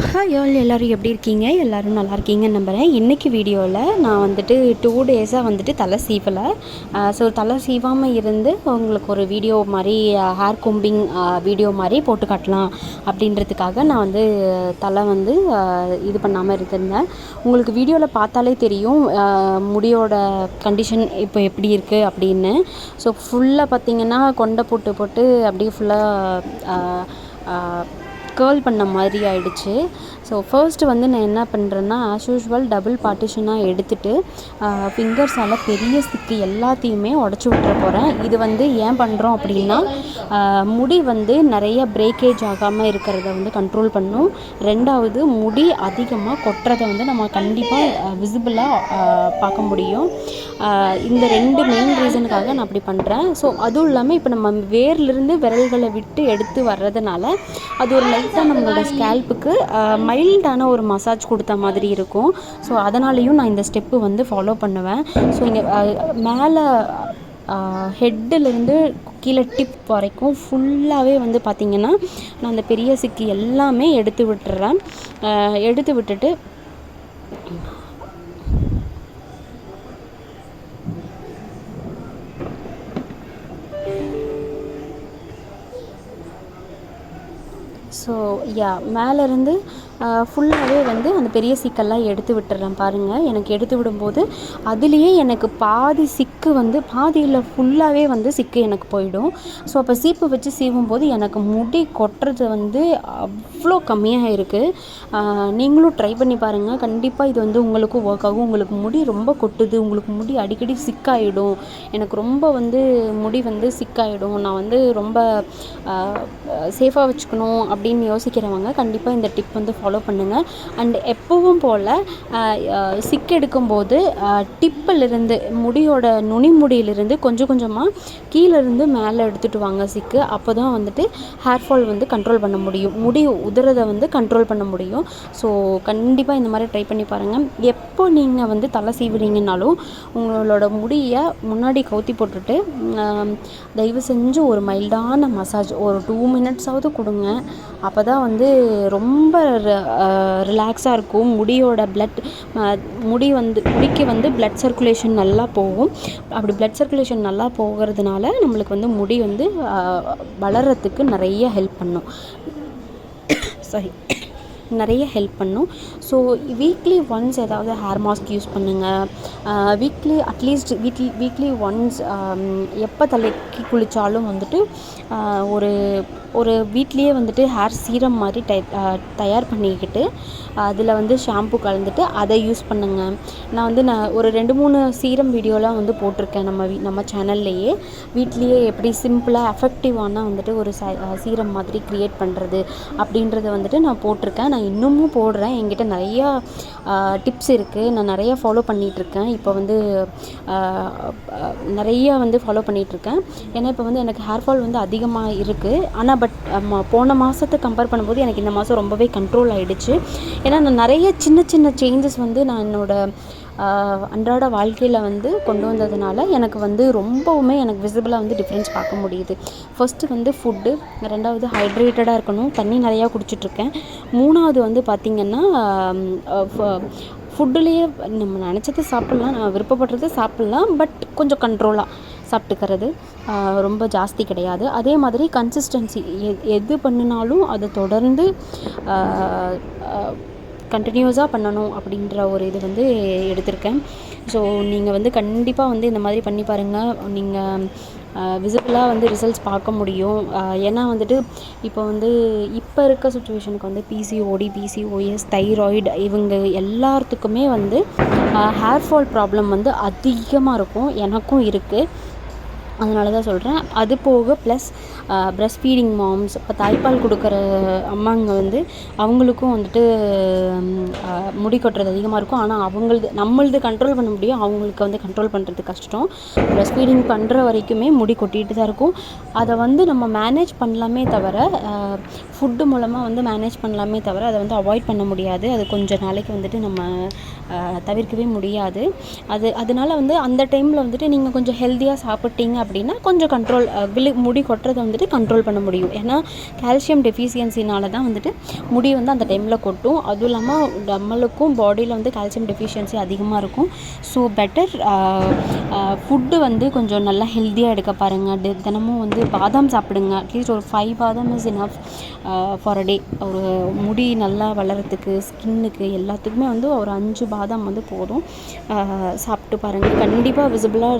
Hi all, எல்லோரும் எப்படி இருக்கீங்க? எல்லோரும் நல்லா இருக்கீங்கன்னு நம்புகிறேன். இன்றைக்கி வீடியோவில் நான் வந்துட்டு 2 டேஸாக வந்துட்டு தலை சீவலை. ஸோ தலை சீவாமல் இருந்து உங்களுக்கு ஒரு வீடியோ மாதிரி ஹேர் கொம்பிங் வீடியோ மாதிரி போட்டு காட்டலாம் அப்படின்றதுக்காக நான் வந்து தலை வந்து இது பண்ணாமல் இருந்திருந்தேன். உங்களுக்கு வீடியோவில் பார்த்தாலே தெரியும் முடியோட கண்டிஷன் இப்போ எப்படி இருக்குது அப்படின்னு. ஸோ ஃபுல்லாக பார்த்திங்கன்னா கொண்டை போட்டு அப்படியே ஃபுல்லாக கேர்ள் பண்ண மாதிரி ஆயிடுச்சு. ஸோ ஃபர்ஸ்ட்டு வந்து நான் என்ன பண்ணுறேன்னா, ஆஸ் யூஷுவல் டபுள் பார்ட்டிஷனாக எடுத்துகிட்டு ஃபிங்கர்ஸால் பெரிய ஸ்டிக்கு எல்லாத்தையுமே உடச்சி விட்டுற போகிறேன். இது வந்து ஏன் பண்ணுறோம் அப்படின்னா, முடி வந்து நிறைய பிரேக்கேஜ் ஆகாமல் இருக்கிறத வந்து கண்ட்ரோல் பண்ணும். ரெண்டாவது, முடி அதிகமாக கொட்டுறதை வந்து நம்ம கண்டிப்பாக விசிபிளாக பார்க்க முடியும். இந்த 2 மெயின் ரீசனுக்காக நான் அப்படி பண்ணுறேன். ஸோ அதுவும் இல்லாமல் இப்போ நம்ம வேர்லேருந்து விரல்களை விட்டு எடுத்து வர்றதுனால அது ஒரு லைட்டாக நம்மளோட ஸ்கேல்ப்புக்கு மைல்டான ஒரு மசாஜ் கொடுத்த மாதிரி இருக்கும். ஸோ அதனாலேயும் நான் இந்த ஸ்டெப்பு வந்து ஃபாலோ பண்ணுவேன். ஸோ இங்கே மேலே ஹெட்டிலேருந்து கீழே டிப் வரைக்கும் ஃபுல்லாகவே வந்து பார்த்திங்கன்னா நான் அந்த பெரிய சிக்கி எல்லாமே எடுத்து விட்டுறேன். எடுத்து விட்டுட்டு ஸோ மேலேருந்து ஃபுல்லாகவே வந்து அந்த பெரிய சிக்கெல்லாம் எடுத்து விட்டுறேன். பாருங்கள், எனக்கு எடுத்து விடும்போது அதுலேயே எனக்கு பாதி சிக்கு வந்து பாதியில் ஃபுல்லாகவே வந்து சிக்கு எனக்கு போயிடும். ஸோ அப்போ சீப்பு வச்சு சீவும்போது எனக்கு முடி கொட்டுறது வந்து அவ்வளோ கம்மியாக இருக்குது. நீங்களும் ட்ரை பண்ணி பாருங்கள். கண்டிப்பாக இது வந்து உங்களுக்கும் ஒர்க் ஆகும். உங்களுக்கு முடி ரொம்ப கொட்டுது, உங்களுக்கு முடி அடிக்கடி சிக்காயிடும், எனக்கு ரொம்ப வந்து முடி வந்து சிக்காயிடும், நான் வந்து ரொம்ப சேஃபாக வச்சுக்கணும் அப்படின்னு யோசிக்கிறவங்க கண்டிப்பாக இந்த டிப் வந்து ஃபாலோ பண்ணுங்கள். அண்ட் எப்பவும் போல் சிக்கு எடுக்கும்போது டிப்பிலிருந்து முடியோட நுனி முடியிலிருந்து கொஞ்சம் கொஞ்சமாக கீழேருந்து மேலே எடுத்துகிட்டு வாங்க சிக்கு. அப்போ தான் வந்துட்டு ஹேர் ஃபால் வந்து கண்ட்ரோல் பண்ண முடியும், முடி உதிரதை வந்து கண்ட்ரோல் பண்ண முடியும். ஸோ கண்டிப்பாக இந்த மாதிரி ட்ரை பண்ணி பாருங்கள். எப்போ நீங்கள் வந்து தலை சீவுறீங்கனாலும் உங்களோட முடியை முன்னாடி கவுத்தி போட்டுட்டு தயவு செஞ்சு ஒரு மைல்டான மசாஜ் ஒரு 2 மினிட்ஸாவது கொடுங்க. அப்போ தான் வந்து ரொம்ப ரிலாக்ஸாக இருக்கும். முடியோட முடிக்கு வந்து பிளட் சர்க்குலேஷன் நல்லா போகும். அப்படி பிளட் சர்க்குலேஷன் நல்லா போகிறதுனால நம்மளுக்கு வந்து முடி வந்து வளர்கிறதுக்கு நிறைய ஹெல்ப் பண்ணும். ஸோ வீக்லி ஒன்ஸ் ஏதாவது ஹேர் மாஸ்க் யூஸ் பண்ணுங்கள். அட்லீஸ்ட் வீக்லி ஒன்ஸ் எப்போ தலைக்கு குளித்தாலும் வந்துட்டு ஒரு வீட்லேயே வந்துட்டு ஹேர் சீரம் மாதிரி தயார் பண்ணிக்கிட்டு அதில் வந்து ஷாம்பு கலந்துட்டு அதை யூஸ் பண்ணுங்கள். நான் ஒரு 2-3 சீரம் வீடியோலாம் வந்து போட்டிருக்கேன் நம்ம சேனல்லையே. வீட்லேயே எப்படி சிம்பிளாக எஃபெக்டிவான வந்துட்டு ஒரு சீரம் மாதிரி க்ரியேட் பண்ணுறது அப்படின்றத வந்துட்டு நான் போட்டிருக்கேன். நான் இன்னமும் போடுறேன். என்கிட்ட நிறையா டிப்ஸ் இருக்குது. நான் நிறையா ஃபாலோ பண்ணிகிட்ருக்கேன். இப்போ வந்து நிறையா வந்து ஃபாலோ பண்ணிகிட்ருக்கேன். ஏன்னா இப்போ வந்து எனக்கு ஹேர் ஃபால் வந்து அதிகமாக இருக்குது. ஆனால் போன மாதத்தை கம்பேர் பண்ணும்போது எனக்கு இந்த மாதம் ரொம்பவே கண்ட்ரோல் ஆகிடுச்சு. ஏன்னா நான் நிறைய சின்ன சின்ன சேஞ்சஸ் வந்து நான் என்னோடய அன்றாட வாழ்க்கையில் வந்து கொண்டு வந்ததுனால எனக்கு வந்து ரொம்பவுமே எனக்கு விசிபிளாக வந்து டிஃப்ரென்ஸ் பார்க்க முடியுது. ஃபஸ்ட்டு வந்து ஃபுட்டு, ரெண்டாவது ஹைட்ரேட்டடாக இருக்கணும், தண்ணி நிறையா குடிச்சிட்ருக்கேன். மூணாவது வந்து பார்த்திங்கன்னா ஃபுட்டுலேயே நம்ம நினச்சது சாப்பிட்லாம், நம்ம விருப்பப்படுறது சாப்பிட்லாம், பட் கொஞ்சம் கண்ட்ரோலாக சாப்பிட்டுக்கிறது, ரொம்ப ஜாஸ்தி கிடையாது. அதே மாதிரி கன்சிஸ்டன்சி, எது பண்ணினாலும் அதை தொடர்ந்து கண்டினியூஸாக பண்ணணும் அப்படின்ற ஒரு இது வந்து எடுத்திருக்கேன். ஸோ நீங்கள் வந்து கண்டிப்பாக வந்து இந்த மாதிரி பண்ணி பாருங்கள். நீங்கள் விசிபிளாக வந்து ரிசல்ட்ஸ் பார்க்க முடியும். ஏன்னா வந்துட்டு இப்போ இருக்க சுச்சுவேஷனுக்கு வந்து பிசிஓடி, பிசிஓஎஸ், தைராய்டு இவங்க எல்லாத்துக்குமே வந்து ஹேர் ஃபால் ப்ராப்ளம் வந்து அதிகமாக இருக்கும். எனக்கும் இருக்குது. அதனால தான் சொல்கிறேன். அது போக ப்ளஸ் ப்ரெஸ்ட் ஃபீடிங் மாம்ஸ், இப்போ தாய்ப்பால் கொடுக்குற அம்மாங்க வந்து அவங்களுக்கும் வந்துட்டு முடி கொட்டுறது அதிகமாக இருக்கும். ஆனால் நம்மளது கண்ட்ரோல் பண்ண முடியும், அவங்களுக்கு வந்து கண்ட்ரோல் பண்ணுறது கஷ்டம். ப்ரெஸ்ட் ஃபீடிங் பண்ணுற வரைக்குமே முடி கொட்டிகிட்டு தான் இருக்கும். அதை வந்து நம்ம மேனேஜ் பண்ணலாமே தவிர, ஃபுட்டு மூலமாக வந்து மேனேஜ் பண்ணலாமே தவிர அதை வந்து அவாய்ட் பண்ண முடியாது. அது கொஞ்சம் நாளைக்கு வந்துட்டு நம்ம தவிர்க்கவே முடியாது. அதனால் வந்து அந்த டைமில் வந்துட்டு நீங்கள் கொஞ்சம் ஹெல்த்தியாக சாப்பிட்டீங்க அப்படின்னா கொஞ்சம் கண்ட்ரோல் முடி கொட்டுறதை வந்துட்டு கண்ட்ரோல் பண்ண முடியும். ஏன்னா கால்சியம் டெஃபிஷியன்சினால தான் வந்துட்டு முடி வந்து அந்த டைமில் கொட்டும். அதுவும் இல்லாமல் நம்மளுக்கும் பாடியில் வந்து கால்சியம் டெஃபிஷியன்சி அதிகமாக இருக்கும். ஸோ பெட்டர் ஃபுட்டு வந்து கொஞ்சம் நல்லா ஹெல்த்தியாக எடுக்க பாருங்கள். தினமும் வந்து பாதாம் சாப்பிடுங்க. அட்லீஸ்ட் ஒரு 5 பாதாம் இஸ் இனஃப் ஃபார் அ டே. ஒரு முடி நல்லா வளர்கிறதுக்கு, ஸ்கின்னுக்கு எல்லாத்துக்குமே வந்து ஒரு 5 பாதாம் வந்து போதும். சாப்பிட்டு பாருங்கள். கண்டிப்பாக விசிபிளாக